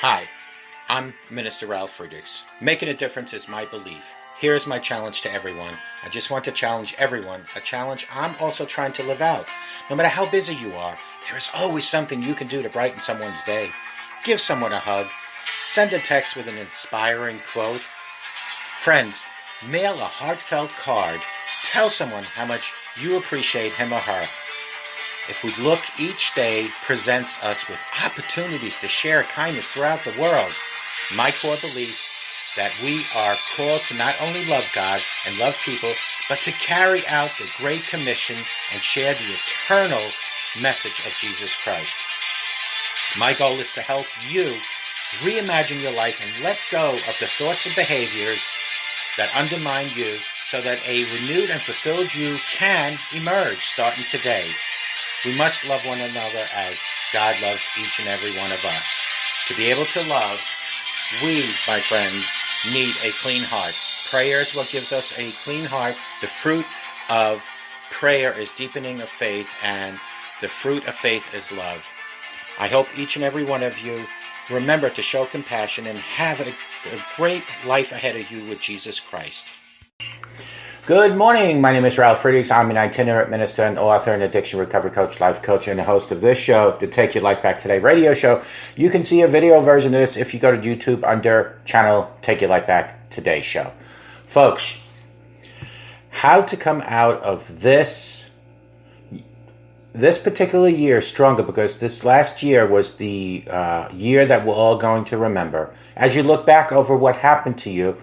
Hi, I'm Minister Ralf Friedrichs. Making a difference is my belief. Here's my challenge to everyone. I just want to challenge everyone, a challenge I'm also trying to live out. No matter how busy you are, there is always something you can do to brighten someone's day. Give someone a hug. Send a text with an inspiring quote. Friends, mail a heartfelt card. Tell someone how much you appreciate him or her. If we look, each day presents us with opportunities to share kindness throughout the world. My core belief that we are called to not only love God and love people, but to carry out the Great Commission and share the eternal message of Jesus Christ. My goal is to help you reimagine your life and let go of the thoughts and behaviors that undermine you so that a renewed and fulfilled you can emerge starting today. We must love one another as God loves each and every one of us. To be able to love, we, my friends, need a clean heart. Prayer is what gives us a clean heart. The fruit of prayer is deepening of faith, and the fruit of faith is love. I hope each and every one of you remember to show compassion and have a great life ahead of you with Jesus Christ. Good morning. My name is Ralf Friedrichs. I'm an itinerant minister and author and addiction recovery coach, life coach, and the host of this show, the Take Your Life Back Today radio show. You can see a video version of this if you go to YouTube under channel Take Your Life Back Today show. Folks, how to come out of this particular year stronger, because this last year was the year that we're all going to remember. As you look back over what happened to you,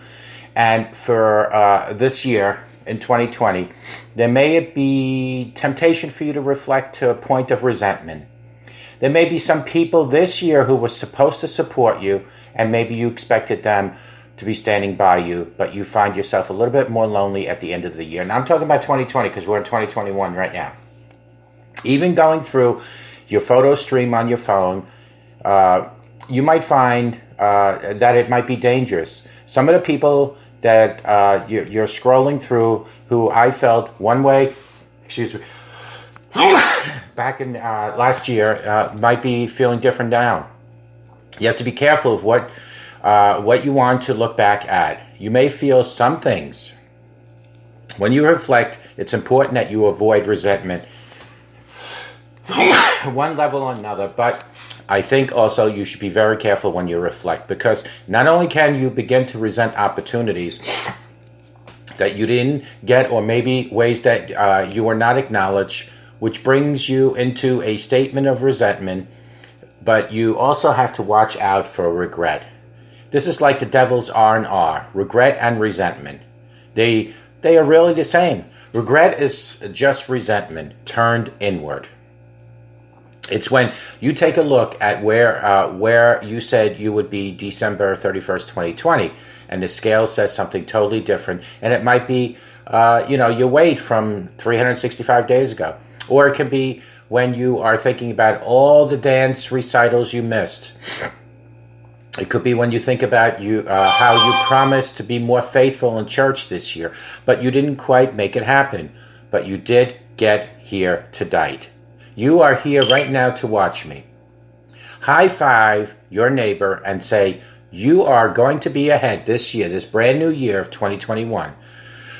and for this year, in 2020, there may be temptation for you to reflect to a point of resentment. There may be some people this year who were supposed to support you, and maybe you expected them to be standing by you, but you find yourself a little bit more lonely at the end of the year. Now, I'm talking about 2020 because we're in 2021 right now. Even going through your photo stream on your phone, you might find that it might be dangerous. Some of the people that you're scrolling through, who I felt one way, back in last year, might be feeling different now. You have to be careful of what you want to look back at. You may feel some things. When you reflect, it's important that you avoid resentment, one level or another, but I think also you should be very careful when you reflect, because not only can you begin to resent opportunities that you didn't get, or maybe ways that you were not acknowledged, which brings you into a statement of resentment, but you also have to watch out for regret. This is like the devil's R&R, regret and resentment. They are really the same. Regret is just resentment turned inward. It's when you take a look at where you said you would be December 31st, 2020, and the scale says something totally different, and it might be, your weight from 365 days ago. Or it can be when you are thinking about all the dance recitals you missed. It could be when you think about how you promised to be more faithful in church this year, but you didn't quite make it happen. But you did get here tonight. You are here right now to watch me. High five your neighbor and say, you are going to be ahead this year, this brand new year of 2021.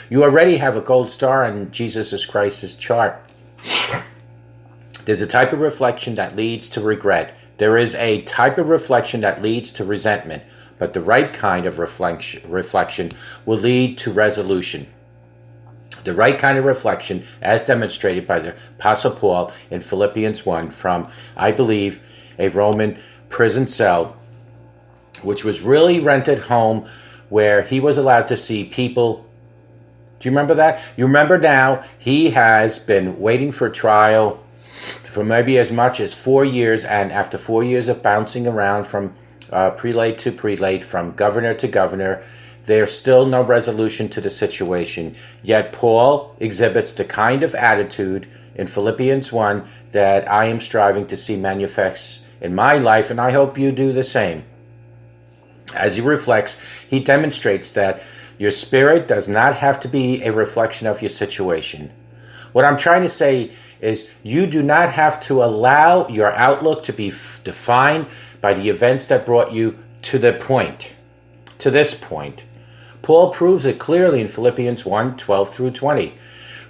You already have a gold star on Jesus Christ's chart. There's a type of reflection that leads to regret. There is a type of reflection that leads to resentment, but the right kind of reflection will lead to resolution. The right kind of reflection, as demonstrated by the Apostle Paul in Philippians 1 from, I believe, a Roman prison cell, which was really rented home, where he was allowed to see people. Do you remember that? You remember now, he has been waiting for trial for maybe as much as 4 years, and after 4 years of bouncing around from prelate to prelate, from governor to governor, there's still no resolution to the situation. Yet Paul exhibits the kind of attitude in Philippians 1 that I am striving to see manifest in my life, and I hope you do the same. As he reflects, he demonstrates that your spirit does not have to be a reflection of your situation. What I'm trying to say is you do not have to allow your outlook to be defined by the events that brought you to this point. Paul proves it clearly in Philippians 1:12 through 20.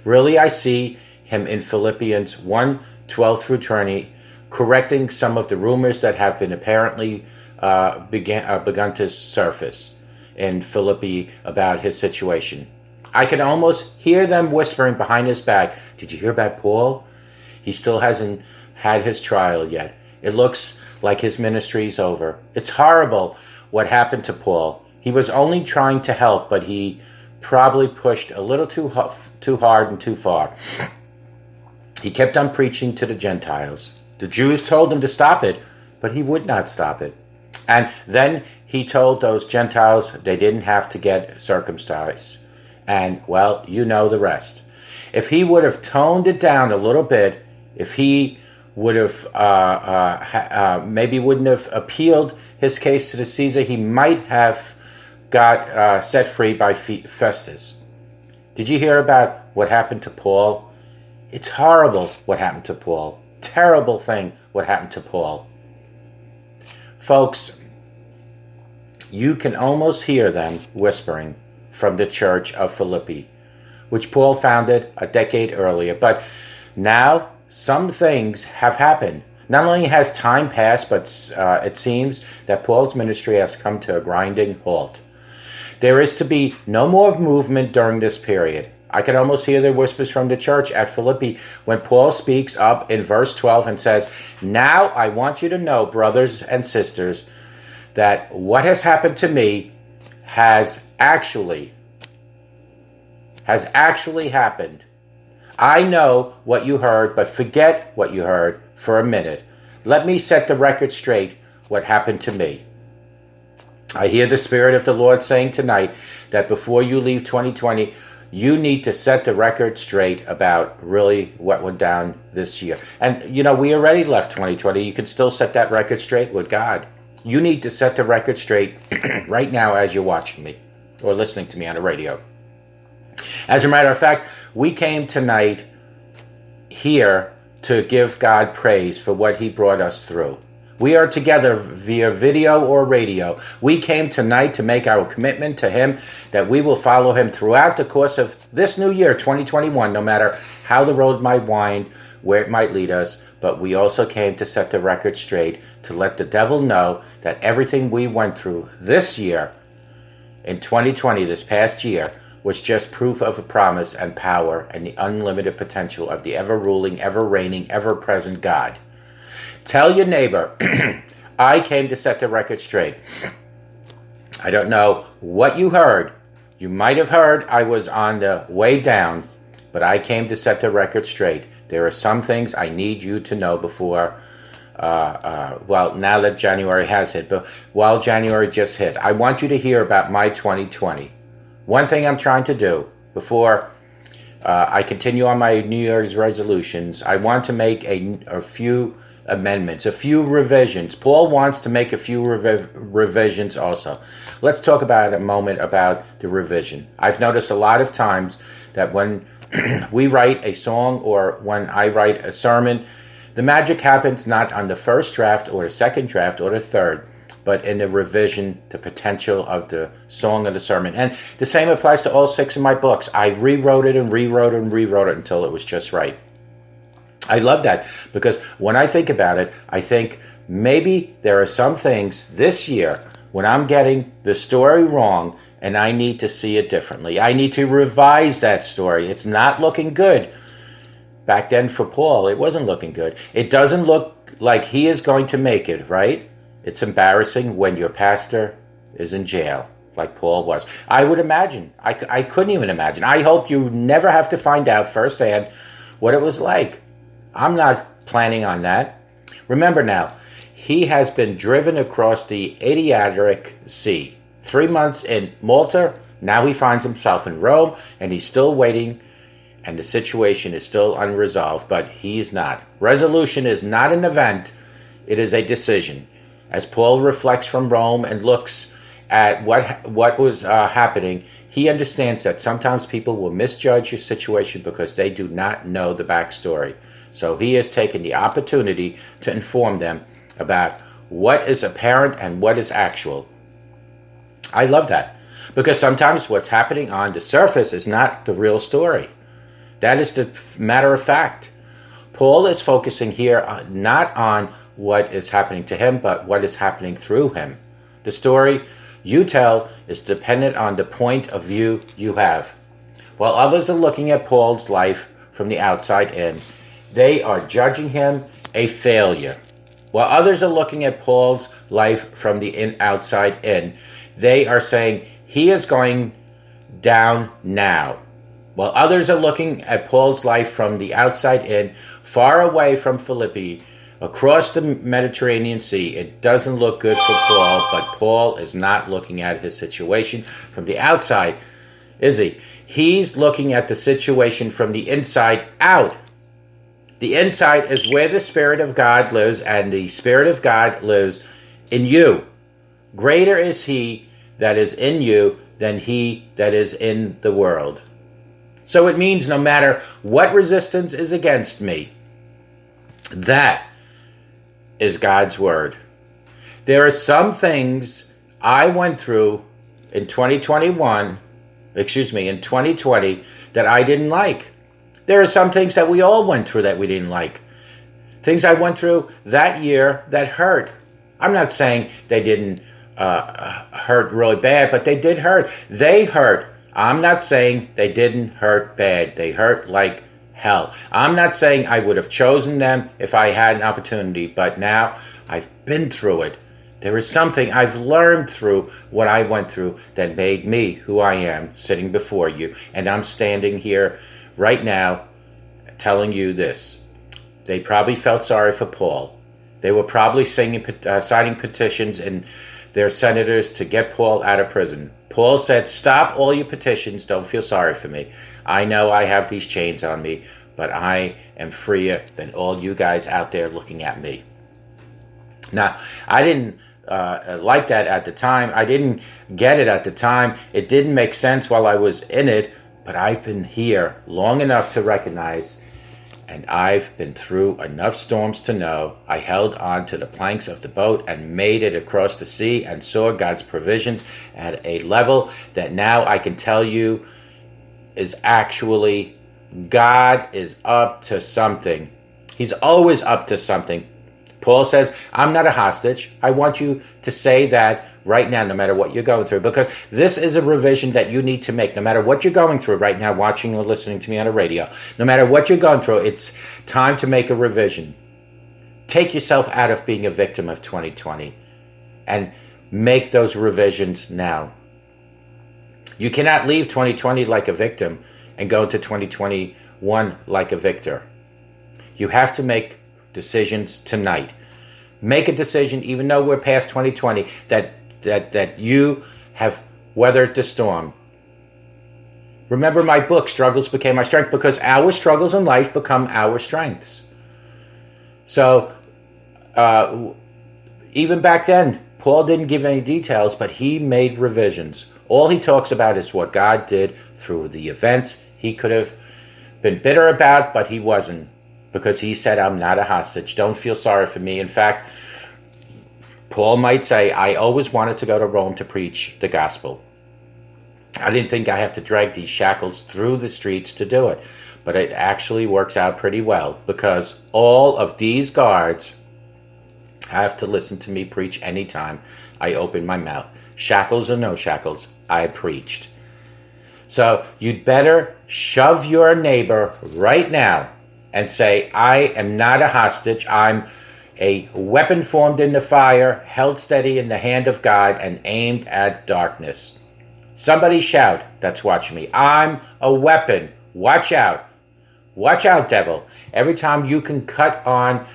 Really, I see him in Philippians 1:12 through 20 correcting some of the rumors that have been apparently begun to surface in Philippi about his situation. I can almost hear them whispering behind his back, "Did you hear about Paul? He still hasn't had his trial yet. It looks like his ministry's over." It's horrible what happened to Paul. He was only trying to help, but he probably pushed a little too hard and too far. He kept on preaching to the Gentiles. The Jews told him to stop it, but he would not stop it. And then he told those Gentiles they didn't have to get circumcised. And, well, you know the rest. If he would have toned it down a little bit, if he would have maybe wouldn't have appealed his case to the Caesar, he might have got set free by Festus. Did you hear about what happened to Paul? It's horrible what happened to Paul. Terrible thing what happened to Paul. Folks, you can almost hear them whispering from the church of Philippi, which Paul founded a decade earlier. But now some things have happened. Not only has time passed, but it seems that Paul's ministry has come to a grinding halt. There is to be no more movement during this period. I can almost hear the whispers from the church at Philippi when Paul speaks up in verse 12 and says, "Now I want you to know, brothers and sisters, that what has happened to me has actually happened. I know what you heard, but forget what you heard for a minute. Let me set the record straight what happened to me." I hear the Spirit of the Lord saying tonight that before you leave 2020, you need to set the record straight about really what went down this year. And, we already left 2020. You can still set that record straight with God. You need to set the record straight right now as you're watching me or listening to me on the radio. As a matter of fact, we came tonight here to give God praise for what he brought us through. We are together via video or radio. We came tonight to make our commitment to him that we will follow him throughout the course of this new year, 2021, no matter how the road might wind, where it might lead us. But we also came to set the record straight, to let the devil know that everything we went through this year, in 2020, this past year, was just proof of a promise and power and the unlimited potential of the ever-ruling, ever-reigning, ever-present God. Tell your neighbor, I came to set the record straight. I don't know what you heard. You might have heard I was on the way down, but I came to set the record straight. There are some things I need you to know before, now that January has hit, but while January just hit, I want you to hear about my 2020. One thing I'm trying to do before I continue on my New Year's resolutions, I want to make a few amendments, a few revisions. Paul wants to make a few revisions also. Let's talk about a moment about the revision. I've noticed a lot of times that when we write a song or when I write a sermon, the magic happens not on the first draft or the second draft or the third, but in the revision, the potential of the song or the sermon. And the same applies to all 6 of my books. I rewrote it and rewrote it and rewrote it until it was just right. I love that because when I think about it, I think maybe there are some things this year when I'm getting the story wrong and I need to see it differently. I need to revise that story. It's not looking good. Back then for Paul, it wasn't looking good. It doesn't look like he is going to make it, right? It's embarrassing when your pastor is in jail, like Paul was. I would imagine. I couldn't even imagine. I hope you never have to find out firsthand what it was like. I'm not planning on that. Remember now, he has been driven across the Adriatic Sea. 3 months in Malta, now he finds himself in Rome, and he's still waiting, and the situation is still unresolved, but he's not. Resolution is not an event, it is a decision. As Paul reflects from Rome and looks at what was happening, he understands that sometimes people will misjudge your situation because they do not know the backstory. So he has taken the opportunity to inform them about what is apparent and what is actual. I love that, because sometimes what's happening on the surface is not the real story. That is the matter of fact. Paul is focusing here not on what is happening to him, but what is happening through him. The story you tell is dependent on the point of view you have. While others are looking at Paul's life from the outside in, they are judging him a failure. While others are looking at Paul's life from the outside in, they are saying he is going down now. While others are looking at Paul's life from the outside in, far away from Philippi, across the Mediterranean Sea, it doesn't look good for Paul, but Paul is not looking at his situation from the outside, is he? He's looking at the situation from the inside out. The inside is where the Spirit of God lives, and the Spirit of God lives in you. Greater is he that is in you than he that is in the world. So it means no matter what resistance is against me, that is God's word. There are some things I went through in 2020 that I didn't like. There are some things that we all went through that we didn't like. Things I went through that year that hurt. I'm not saying they didn't hurt really bad, but they did hurt. They hurt. I'm not saying they didn't hurt bad. They hurt like hell. I'm not saying I would have chosen them if I had an opportunity, but now I've been through it. There is something I've learned through what I went through that made me who I am sitting before you. And I'm standing here right now telling you this. They probably felt sorry for Paul. They were probably signing petitions in their senators to get Paul out of prison. Paul said, stop all your petitions. Don't feel sorry for me. I know I have these chains on me, but I am freer than all you guys out there looking at me. Now, I didn't like that at the time. I didn't get it at the time. It didn't make sense while I was in it, but I've been here long enough to recognize, and I've been through enough storms to know I held on to the planks of the boat and made it across the sea and saw God's provisions at a level that now I can tell you is actually God is up to something. He's always up to something. Paul says, I'm not a hostage. I want you to say that right now, no matter what you're going through, because this is a revision that you need to make. No matter what you're going through right now, watching or listening to me on the radio, no matter what you're going through, it's time to make a revision. Take yourself out of being a victim of 2020 and make those revisions now. You cannot leave 2020 like a victim and go into 2021 like a victor. You have to make decisions tonight. Make a decision, even though we're past 2020, that you have weathered the storm. Remember my book, Struggles Became My Strength, because our struggles in life become our strengths. So, even back then, Paul didn't give any details, but he made revisions. All he talks about is what God did through the events he could have been bitter about, but he wasn't, because he said, I'm not a hostage. Don't feel sorry for me. In fact, Paul might say, I always wanted to go to Rome to preach the gospel. I didn't think I have to drag these shackles through the streets to do it. But it actually works out pretty well, because all of these guards have to listen to me preach anytime I open my mouth. Shackles or no shackles, I preached. So you'd better shove your neighbor right now and say, I am not a hostage. I'm a weapon formed in the fire, held steady in the hand of God, and aimed at darkness. Somebody shout, that's watching me, I'm a weapon. Watch out. Watch out, devil. Every time you can cut on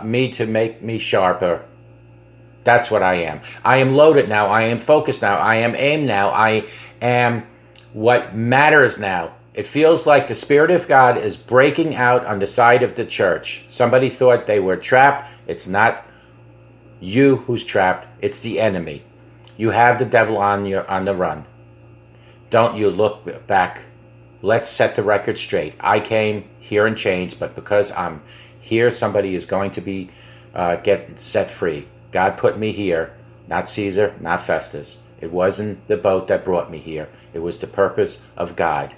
me to make me sharper, that's what I am. I am loaded now. I am focused now. I am aimed now. I am what matters now. It feels like the Spirit of God is breaking out on the side of the church. Somebody thought they were trapped. It's not you who's trapped. It's the enemy. You have the devil on the run. Don't you look back let's set the record straight. I came here in chains, but because I'm here, somebody is going to be get set free. God put me here, not Caesar, not Festus. It wasn't the boat that brought me here. It was the purpose of God.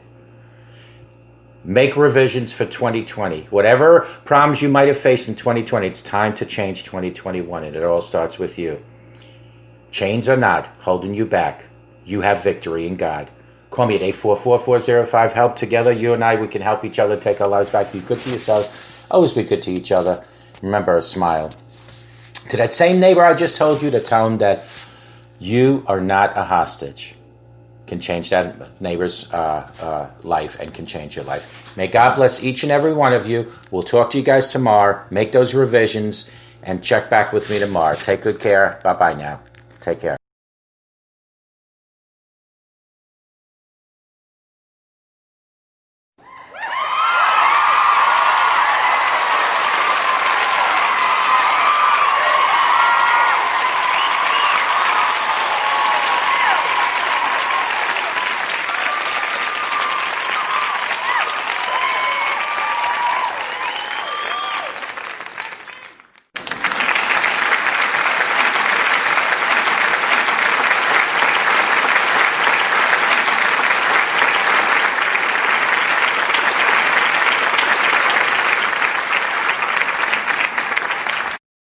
Make revisions for 2020. Whatever problems you might have faced in 2020, it's time to change 2021, and it all starts with you. Chains are not holding you back. You have victory in God. Call me at 844-405-HELP. Together, you and I, we can help each other take our lives back. Be good to yourself. Always be good to each other. Remember, a smile. To that same neighbor I just told you, to tell him that you are not a hostage. Can change that neighbor's life and can change your life. May God bless each and every one of you. We'll talk to you guys tomorrow. Make those revisions and check back with me tomorrow. Take good care. Bye-bye now. Take care.